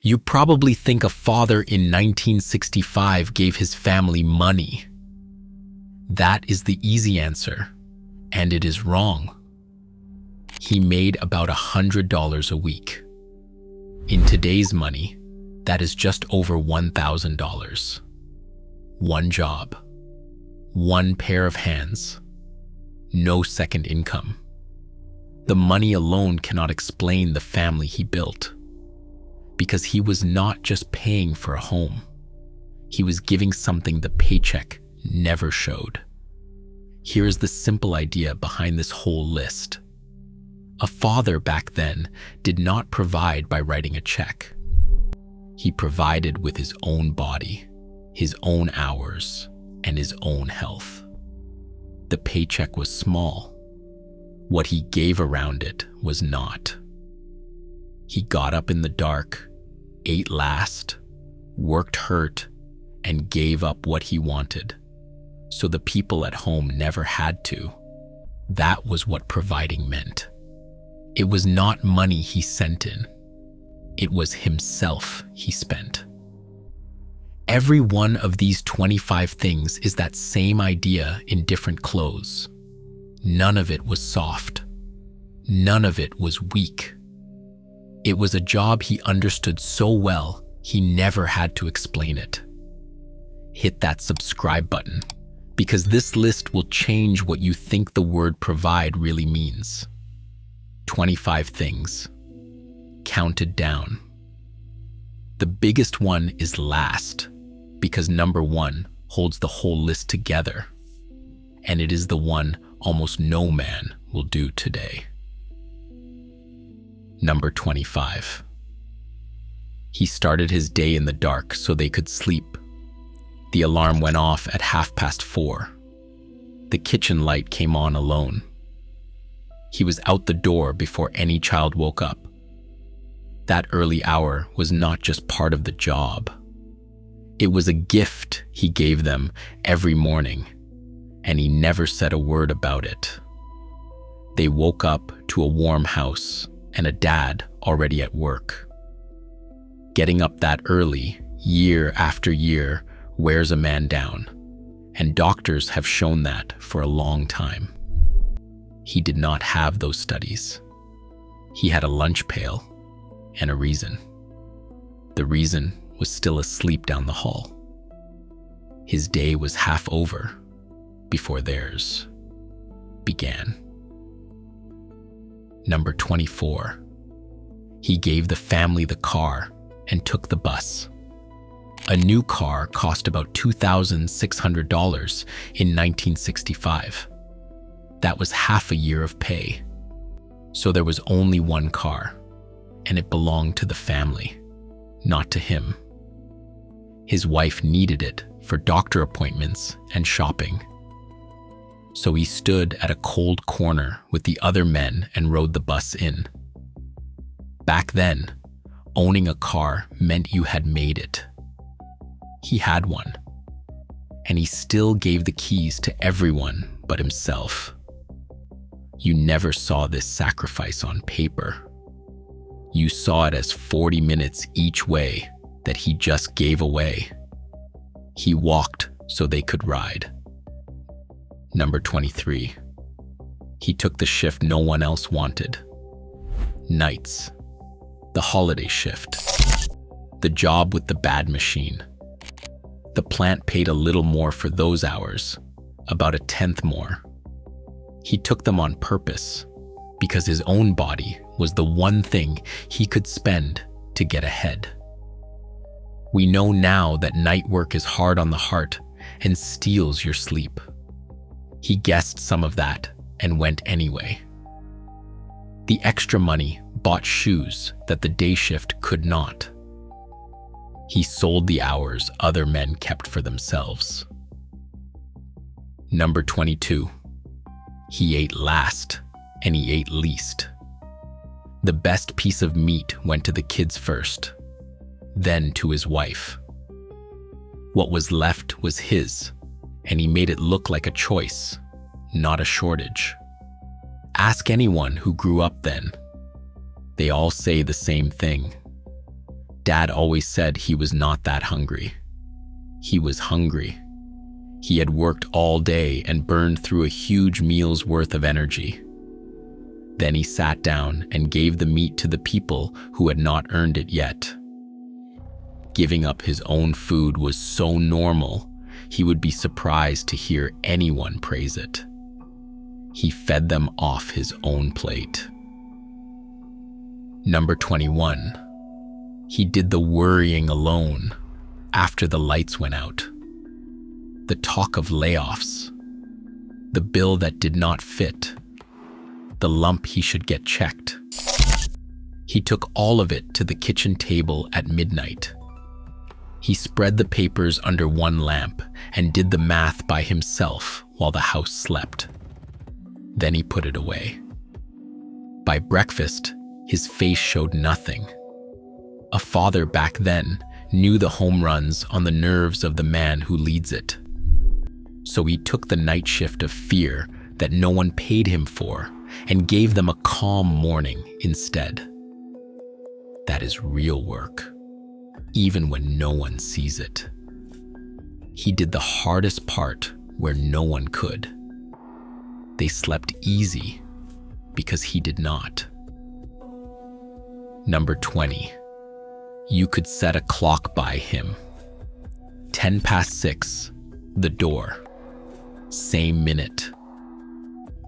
You probably think a father in 1965 gave his family money. That is the easy answer, and it is wrong. He made about $100 a week. In today's money, that is just over $1,000. One job, one pair of hands, no second income. The money alone cannot explain the family he built, because he was not just paying for a home. He was giving something the paycheck never showed. Here is the simple idea behind this whole list. A father back then did not provide by writing a check. He provided with his own body, his own hours, and his own health. The paycheck was small. What he gave around it was not. He got up in the dark, ate last, worked hurt, and gave up what he wanted, so the people at home never had to. That was what providing meant. It was not money he sent in. It was himself he spent. Every one of these 25 things is that same idea in different clothes. None of it was soft. None of it was weak. It was a job he understood so well, he never had to explain it. Hit that subscribe button, because this list will change what you think the word provide really means. 25 things, counted down. The biggest one is last, because number 1 holds the whole list together, and it is the one almost no man will do today. Number 25. He started his day in the dark so they could sleep. The alarm went off at 4:30. The kitchen light came on alone. He was out the door before any child woke up. That early hour was not just part of the job. It was a gift he gave them every morning, and he never said a word about it. They woke up to a warm house and a dad already at work. Getting up that early, year after year, wears a man down, and doctors have shown that for a long time. He did not have those studies. He had a lunch pail and a reason. The reason was still asleep down the hall. His day was half over before theirs began. Number 24. He gave the family the car and took the bus. A new car cost about $2,600 in 1965. That was half a year of pay. So there was only one car, and it belonged to the family, not to him. His wife needed it for doctor appointments and shopping. So he stood at a cold corner with the other men and rode the bus in. Back then, owning a car meant you had made it. He had one, and he still gave the keys to everyone but himself. You never saw this sacrifice on paper. You saw it as 40 minutes each way that he just gave away. He walked so they could ride. Number 23. He took the shift no one else wanted. Nights. The holiday shift. The job with the bad machine. The plant paid a little more for those hours, about 1/10 more. He took them on purpose, because his own body was the one thing he could spend to get ahead. We know now that night work is hard on the heart and steals your sleep. He guessed some of that and went anyway. The extra money bought shoes that the day shift could not. He sold the hours other men kept for themselves. Number 22. He ate last, and he ate least. The best piece of meat went to the kids first, then to his wife. What was left was his, and he made it look like a choice, not a shortage. Ask anyone who grew up then. They all say the same thing. Dad always said he was not that hungry. He was hungry. He had worked all day and burned through a huge meal's worth of energy. Then he sat down and gave the meat to the people who had not earned it yet. Giving up his own food was so normal, he would be surprised to hear anyone praise it. He fed them off his own plate. Number 21. He did the worrying alone after the lights went out. The talk of layoffs, the bill that did not fit, the lump he should get checked. He took all of it to the kitchen table at midnight. He spread the papers under one lamp and did the math by himself while the house slept. Then he put it away. By breakfast, his face showed nothing. A father back then knew the home runs on the nerves of the man who leads it. So he took the night shift of fear that no one paid him for and gave them a calm morning instead. That is real work, even when no one sees it. He did the hardest part where no one could. They slept easy because he did not. Number 20. You could set a clock by him. 6:10, the door. Same minute.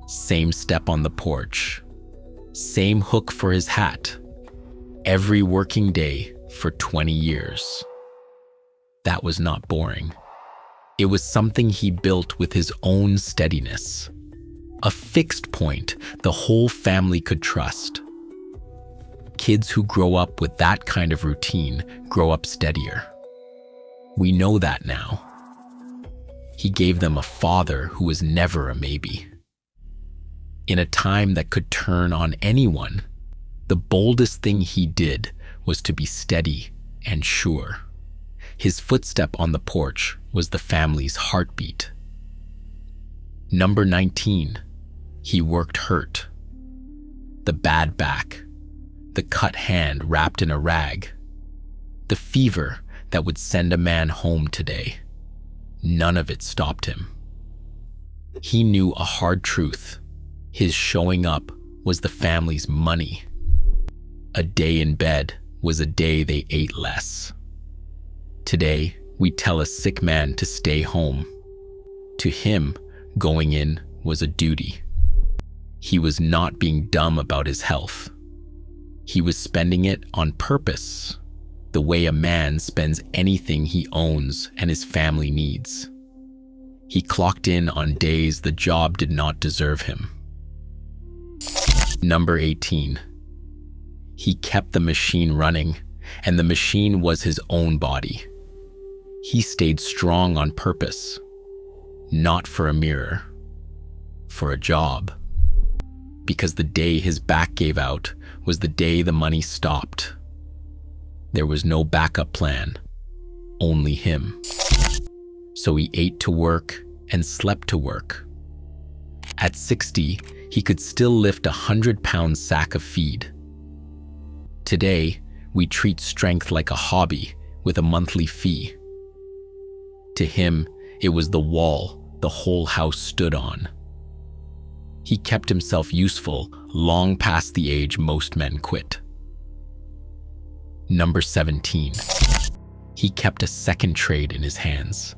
Same step on the porch. Same hook for his hat. Every working day for 20 years. That was not boring. It was something he built with his own steadiness. A fixed point the whole family could trust. Kids who grow up with that kind of routine grow up steadier. We know that now. He gave them a father who was never a maybe. In a time that could turn on anyone, the boldest thing he did was to be steady and sure. His footstep on the porch was the family's heartbeat. Number 19. He worked hurt. The bad back, the cut hand wrapped in a rag, the fever that would send a man home today. None of it stopped him. He knew a hard truth. His showing up was the family's money. A day in bed was a day they ate less. Today, we tell a sick man to stay home. To him, going in was a duty. He was not being dumb about his health. He was spending it on purpose, the way a man spends anything he owns and his family needs. He clocked in on days the job did not deserve him. Number 18. He kept the machine running, and the machine was his own body. He stayed strong on purpose, not for a mirror, for a job. Because the day his back gave out was the day the money stopped. There was no backup plan, only him. So he ate to work and slept to work. At 60, he could still lift a 100-pound sack of feed. Today, we treat strength like a hobby with a monthly fee. To him, it was the wall the whole house stood on. He kept himself useful long past the age most men quit. Number 17. He kept a second trade in his hands.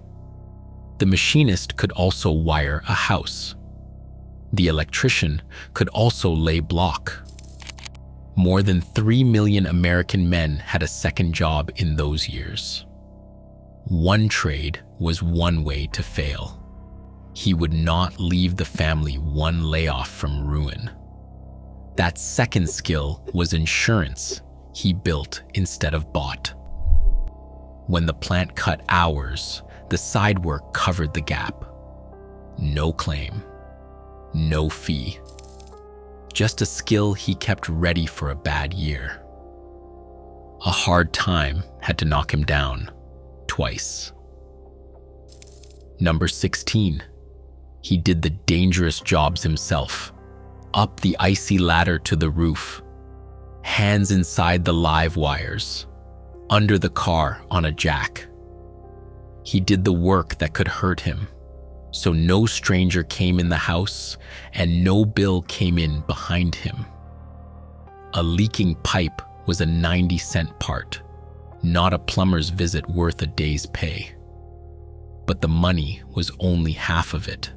The machinist could also wire a house. The electrician could also lay block. More than 3 million American men had a second job in those years. One trade was one way to fail. He would not leave the family one layoff from ruin. That second skill was insurance he built instead of bought. When the plant cut hours, the side work covered the gap. No claim, no fee. Just a skill he kept ready for a bad year. A hard time had to knock him down twice. Number 16. He did the dangerous jobs himself. Up the icy ladder to the roof. Hands inside the live wires. under the car on a jack. He did the work that could hurt him, so no stranger came in the house and no bill came in behind him. A leaking pipe was a 90-cent part, not a plumber's visit worth a day's pay. But the money was only half of it.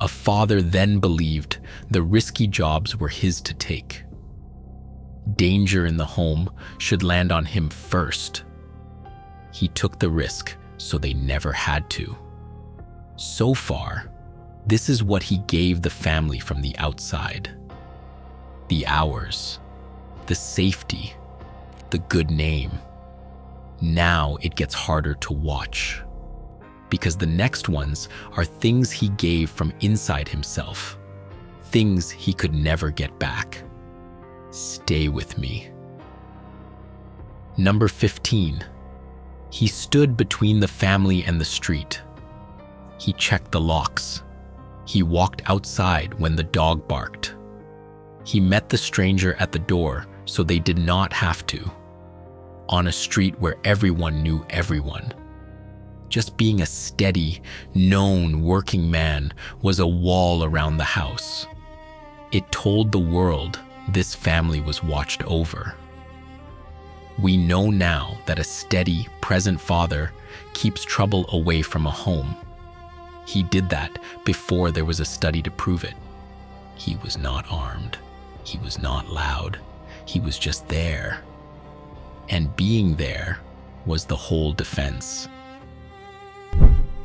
A father then believed the risky jobs were his to take. Danger in the home should land on him first. He took the risk so they never had to. So far, this is what he gave the family from the outside. The hours, the safety, the good name. Now it gets harder to watch, because the next ones are things he gave from inside himself, things he could never get back. Stay with me. Number 15. He stood between the family and the street. He checked the locks. He walked outside when the dog barked. He met the stranger at the door so they did not have to. On a street where everyone knew everyone. Just being a steady, known working man was a wall around the house. It told the world this family was watched over. We know now that a steady, present father keeps trouble away from a home. He did that before there was a study to prove it. He was not armed. He was not loud. He was just there. And being there was the whole defense.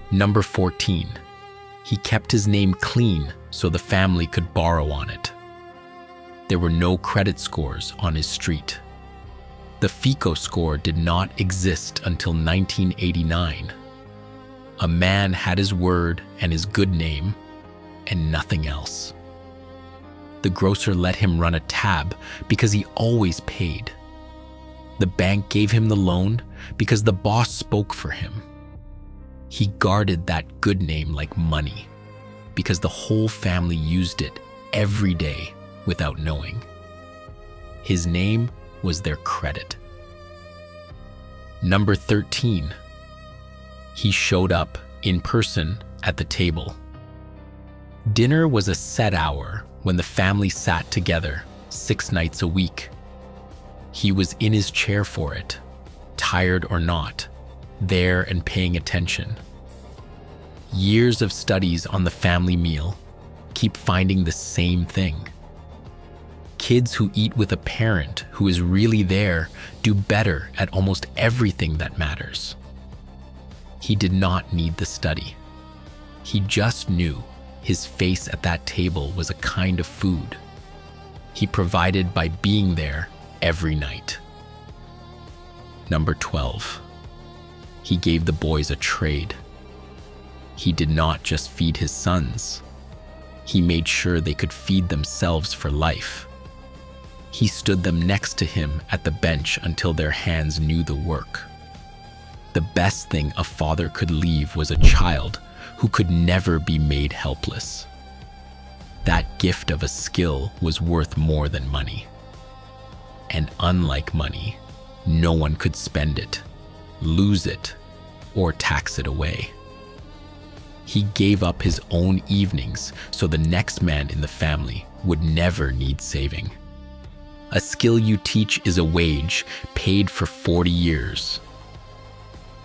Number 14. He kept his name clean so the family could borrow on it. There were no credit scores on his street. The FICO score did not exist until 1989. A man had his word and his good name, and nothing else. The grocer let him run a tab because he always paid. The bank gave him the loan because the boss spoke for him. He guarded that good name like money because the whole family used it every day without knowing. His name was their credit. Number 13. He showed up in person at the table. Dinner was a set hour when the family sat together 6 nights a week. He was in his chair for it, tired or not, there and paying attention. Years of studies on the family meal keep finding the same thing. Kids who eat with a parent who is really there do better at almost everything that matters. He did not need the study. He just knew his face at that table was a kind of food. He provided by being there every night. Number 12. He gave the boys a trade. He did not just feed his sons. He made sure they could feed themselves for life. He stood them next to him at the bench until their hands knew the work. The best thing a father could leave was a child who could never be made helpless. That gift of a skill was worth more than money. And unlike money, no one could spend it, lose it, or tax it away. He gave up his own evenings so the next man in the family would never need saving. A skill you teach is a wage paid for 40 years.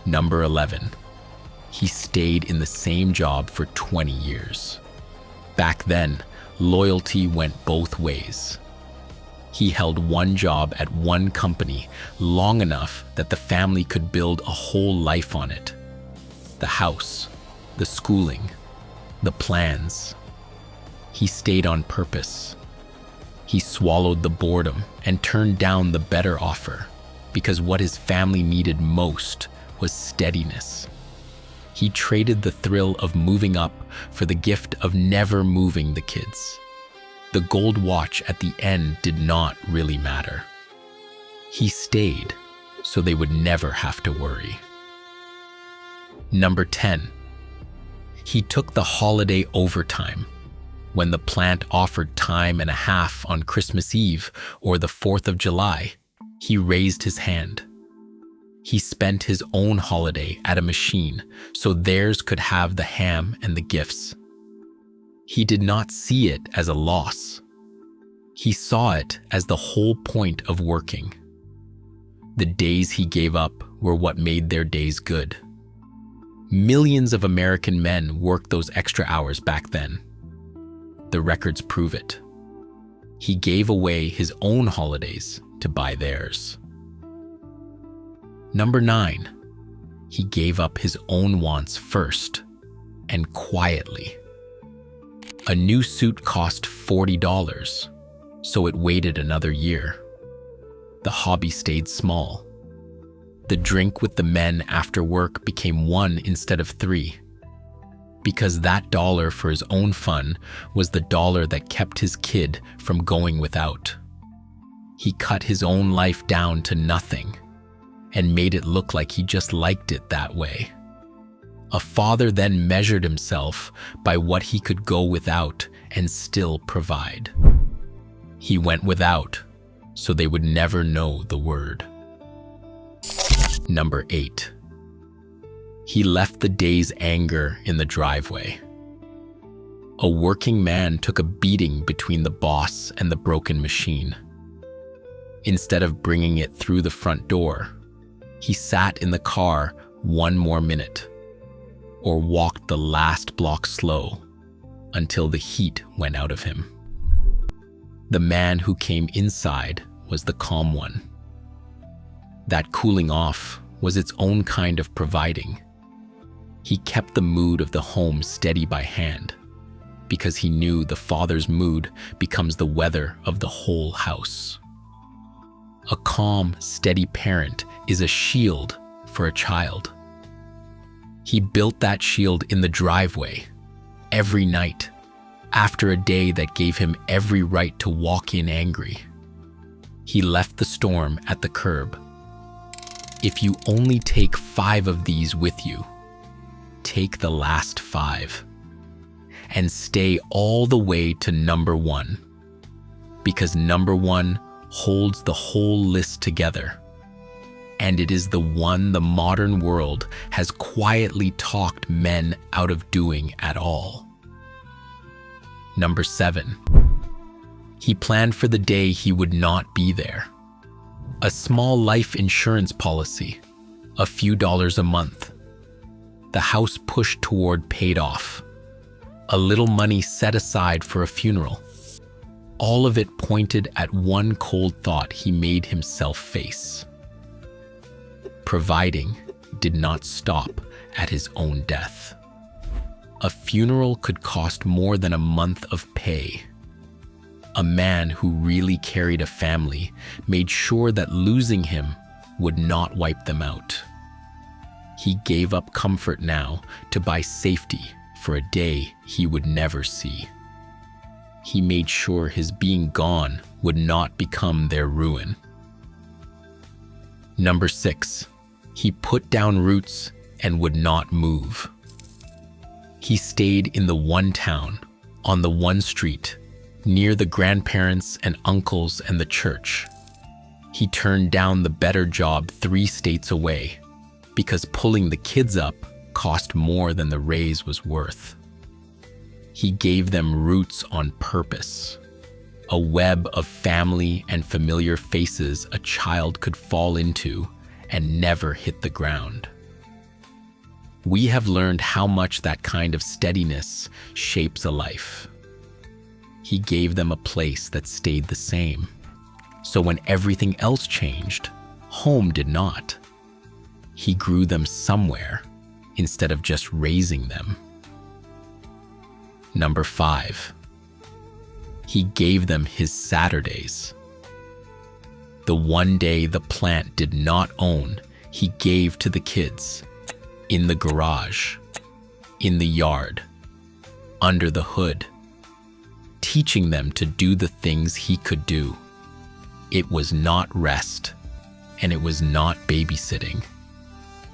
Number 11. He stayed in the same job for 20 years. Back then, loyalty went both ways. He held one job at one company long enough that the family could build a whole life on it. The house, the schooling, the plans. He stayed on purpose. He swallowed the boredom and turned down the better offer because what his family needed most was steadiness. He traded the thrill of moving up for the gift of never moving the kids. The gold watch at the end did not really matter. He stayed so they would never have to worry. Number 10. He took the holiday overtime. When the plant offered time and a half on Christmas Eve or the 4th of July, he raised his hand. He spent his own holiday at a machine so theirs could have the ham and the gifts. He did not see it as a loss. He saw it as the whole point of working. The days he gave up were what made their days good. Millions of American men worked those extra hours back then. The records prove it. He gave away his own holidays to buy theirs. Number 9, he gave up his own wants first and quietly. A new suit cost $40, so it waited another year. The hobby stayed small. The drink with the men after work became 1 instead of 3, because that dollar for his own fun was the dollar that kept his kid from going without. He cut his own life down to nothing and made it look like he just liked it that way. A father then measured himself by what he could go without and still provide. He went without, so they would never know the word. Number 8, he left the day's anger in the driveway. A working man took a beating between the boss and the broken machine. Instead of bringing it through the front door, he sat in the car 1 more minute, or walked the last block slow until the heat went out of him. The man who came inside was the calm one. That cooling off was its own kind of providing. He kept the mood of the home steady by hand, because he knew the father's mood becomes the weather of the whole house. A calm, steady parent is a shield for a child. He built that shield in the driveway every night after a day that gave him every right to walk in angry. He left the storm at the curb. If you only take 5 of these with you, take the last 5 and stay all the way to number 1, because number 1 holds the whole list together, and it is the one the modern world has quietly talked men out of doing at all. Number 7, he planned for the day he would not be there. A small life insurance policy, a few dollars a month. The house pushed toward paid off. A little money set aside for a funeral. All of it pointed at one cold thought he made himself face. Providing did not stop at his own death. A funeral could cost more than a month of pay. A man who really carried a family made sure that losing him would not wipe them out. He gave up comfort now to buy safety for a day he would never see. He made sure his being gone would not become their ruin. Number 6, he put down roots and would not move. He stayed in the one town, on the one street, near the grandparents and uncles and the church. He turned down the better job 3 states away because pulling the kids up cost more than the raise was worth. He gave them roots on purpose, a web of family and familiar faces a child could fall into and never hit the ground. We have learned how much that kind of steadiness shapes a life. He gave them a place that stayed the same. So when everything else changed, home did not. He grew them somewhere instead of just raising them. Number 5, he gave them his Saturdays. The one day the plant did not own, he gave to the kids, in the garage, in the yard, under the hood, teaching them to do the things he could do. It was not rest, and it was not babysitting.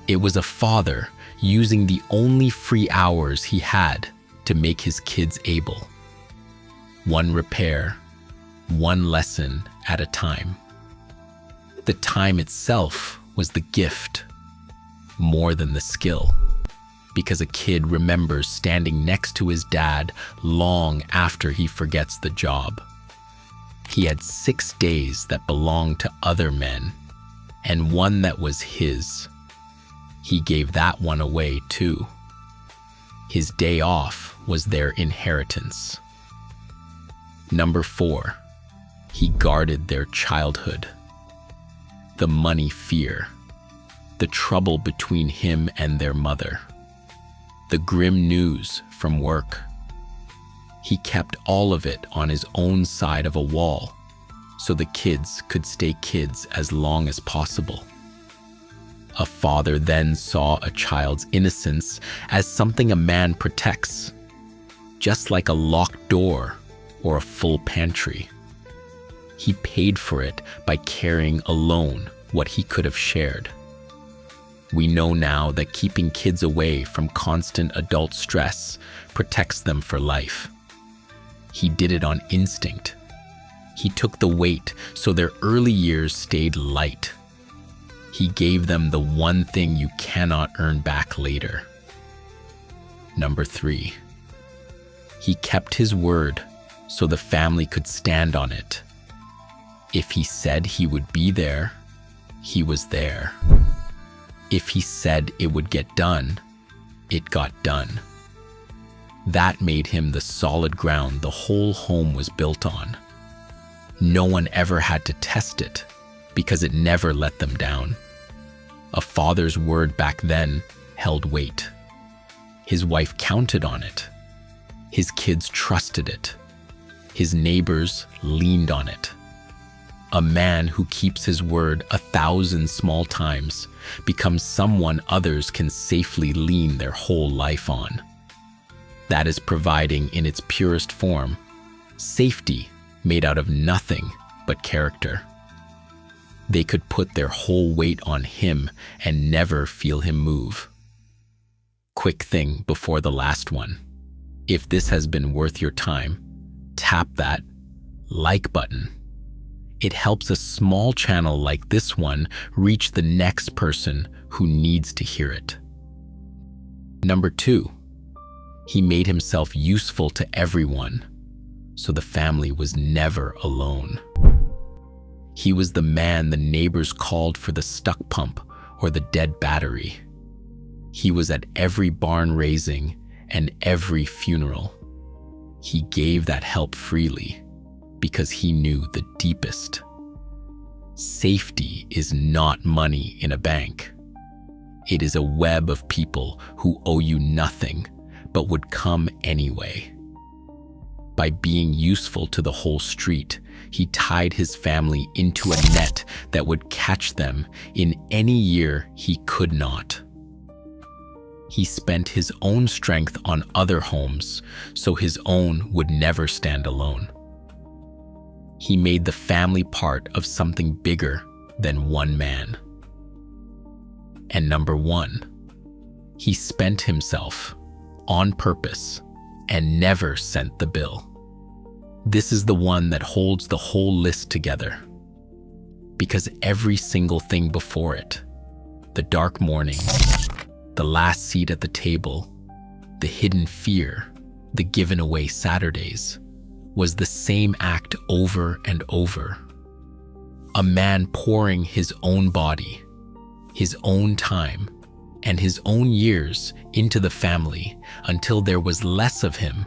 It was a father using the only free hours he had to make his kids able. One repair, one lesson at a time. The time itself was the gift more than the skill, because a kid remembers standing next to his dad long after he forgets the job. He had 6 days that belonged to other men, and one that was his. He gave that one away too. His day off was their inheritance. Number 4, he guarded their childhood. The money fear, the trouble between him and their mother, the grim news from work. He kept all of it on his own side of a wall so the kids could stay kids as long as possible. A father then saw a child's innocence as something a man protects, just like a locked door or a full pantry. He paid for it by carrying alone what he could have shared. We know now that keeping kids away from constant adult stress protects them for life. He did it on instinct. He took the weight so their early years stayed light. He gave them the one thing you cannot earn back later. Number 3, he kept his word so the family could stand on it. If he said he would be there, he was there. If he said it would get done, it got done. That made him the solid ground the whole home was built on. No one ever had to test it because it never let them down. A father's word back then held weight. His wife counted on it. His kids trusted it. His neighbors leaned on it. A man who keeps his word 1,000 small times becomes someone others can safely lean their whole life on. That is providing, in its purest form, safety made out of nothing but character. They could put their whole weight on him and never feel him move. Quick thing before the last one. If this has been worth your time, tap that like button. It helps a small channel like this one reach the next person who needs to hear it. Number 2, he made himself useful to everyone, so the family was never alone. He was the man the neighbors called for the stuck pump or the dead battery. He was at every barn raising and every funeral. He gave that help freely because he knew the deepest. Safety is not money in a bank. It is a web of people who owe you nothing but would come anyway. By being useful to the whole street, he tied his family into a net that would catch them in any year he could not. He spent his own strength on other homes so his own would never stand alone. He made the family part of something bigger than one man. And number 1, he spent himself on purpose and never sent the bill. This is the one that holds the whole list together, because every single thing before it, the dark morning, the last seat at the table, the hidden fear, the given away Saturdays, was the same act over and over. A man pouring his own body, his own time, and his own years into the family until there was less of him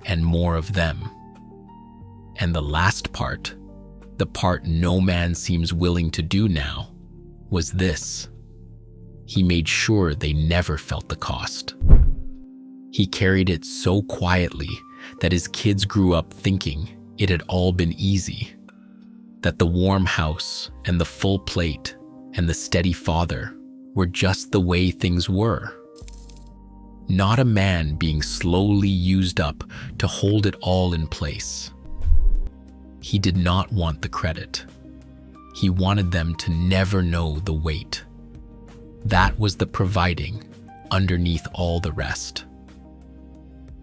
and more of them. And the last part, the part no man seems willing to do now, was this. He made sure they never felt the cost. He carried it so quietly that his kids grew up thinking it had all been easy, that the warm house and the full plate and the steady father were just the way things were. Not a man being slowly used up to hold it all in place. He did not want the credit. He wanted them to never know the weight. That was the providing underneath all the rest.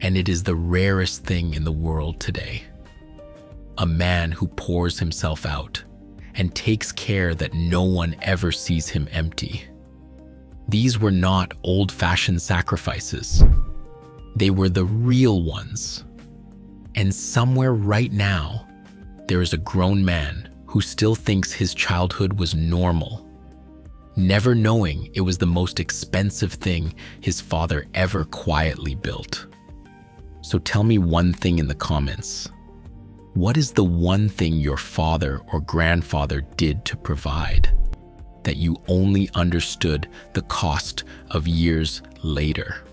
And it is the rarest thing in the world today. A man who pours himself out and takes care that no one ever sees him empty. These were not old-fashioned sacrifices. They were the real ones. And somewhere right now, there is a grown man who still thinks his childhood was normal, never knowing it was the most expensive thing his father ever quietly built. So tell me one thing in the comments. What is the one thing your father or grandfather did to provide that you only understood the cost of years later?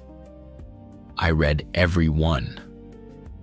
I read every one.